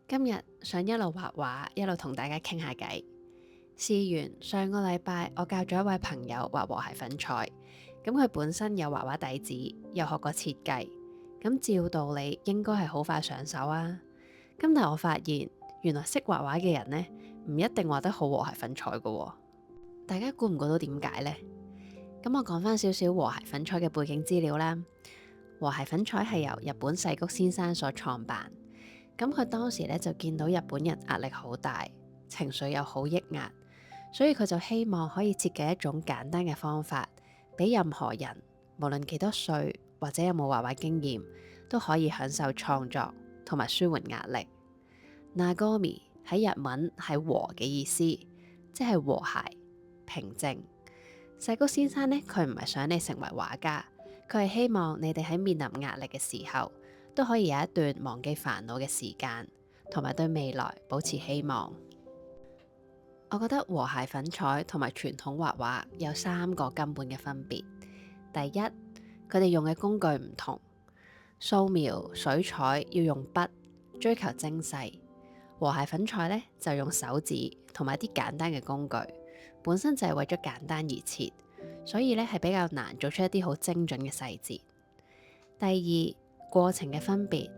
今日想一路畫畫，一路同大家傾下偈。事緣上個禮拜，我教咗一位朋友畫和諧粉彩，咁佢本身有畫畫底子，又學過設計，咁照道理應該係好快上手啊。咁但係我發現，原來識畫畫嘅人呢，唔一定畫得好和諧粉彩㗎喎。大家估唔估到點解呢？咁我講翻少少和諧粉彩嘅背景資料啦。和諧粉彩係由日本細谷先生所創辦。咁佢當時咧就見到日本人壓力好大，情緒又好抑壓，所以佢就希望可以設計一種簡單嘅方法，俾任何人，無論幾多歲或者有冇畫畫經驗，都可以享受創作同埋舒緩壓力。Nagomi 喺日文係和嘅意思，即係和諧、平靜。細谷先生呢，佢唔係想你成為畫家，佢係希望你哋喺面臨壓力嘅時候，都可以有一段忘記煩惱嘅時間，同埋對未來保持希望。我覺得和諧粉彩同埋傳統畫畫有3個根本嘅分別。第一，佢哋用嘅工具唔同，素描、水彩要用筆，追求精細；和諧粉彩呢，就用手指同埋啲簡單嘅工具，本身就係為咗簡單而設，所以呢係比較難做出一啲好精準嘅細節。第二，過程嘅分別，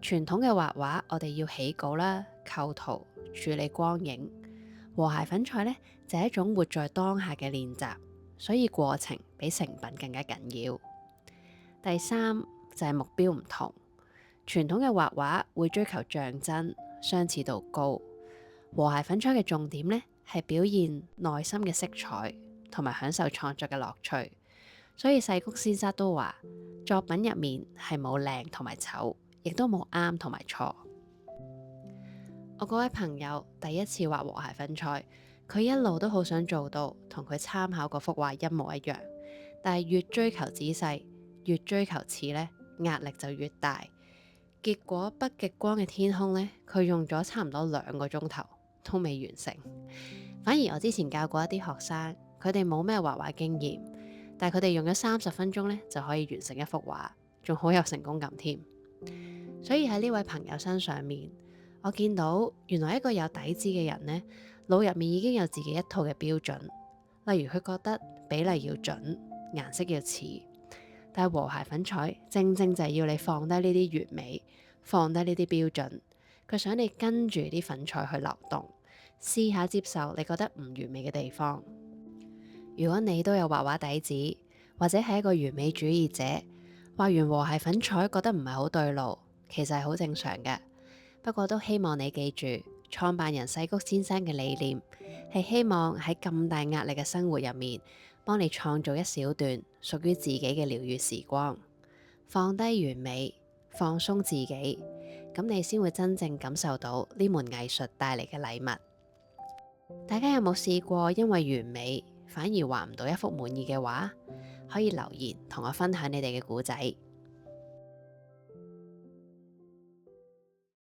傳統嘅畫畫我哋要起稿啦、構圖、處理光影；和諧粉彩呢，就係一種活在當下嘅練習，所以過程比成品更加緊要。第三就係目標唔同，傳統嘅畫畫會追求像真、相似度高，和諧粉彩嘅重點呢，係表現內心嘅色彩同埋享受創作嘅樂趣。所以細谷先生都話，作品入面係冇靚同埋醜，亦都冇啱同埋錯。我嗰位朋友第一次畫和諧粉彩，佢一路都好想做到同佢參考嗰幅畫一模一樣，但係越追求仔細，越追求似呢，壓力就越大。結果北極光嘅天空呢，佢用咗差唔多2個鐘頭都未完成。反而我之前教過一啲學生，佢哋冇咩畫畫經驗，但係佢哋用咗30分鐘呢，就可以完成一幅畫，仲好有成功感添。所以喺呢位朋友身上面，我見到原來一個有底子嘅人呢，腦入面已經有自己一套嘅標準。例如佢覺得比例要準，顏色要似，但係和諧粉彩正正就係要你放低呢啲完美，放低呢啲標準。佢想你跟住啲粉彩去流動，試下接受你覺得唔完美嘅地方。如果你都有畫畫底子，或者係一個完美主義者，畫完和諧粉彩覺得唔係好對路，其實係好正常嘅。不過都希望你記住，創辦人細谷先生嘅理念係希望喺咁大壓力嘅生活入面，幫你創造一小段屬於自己嘅療癒時光，放低完美，放鬆自己，咁你先會真正感受到呢門藝術帶嚟嘅禮物。大家有冇試過因為完美反而畫唔到一幅滿意嘅畫？可以留言同我分享你哋嘅故仔。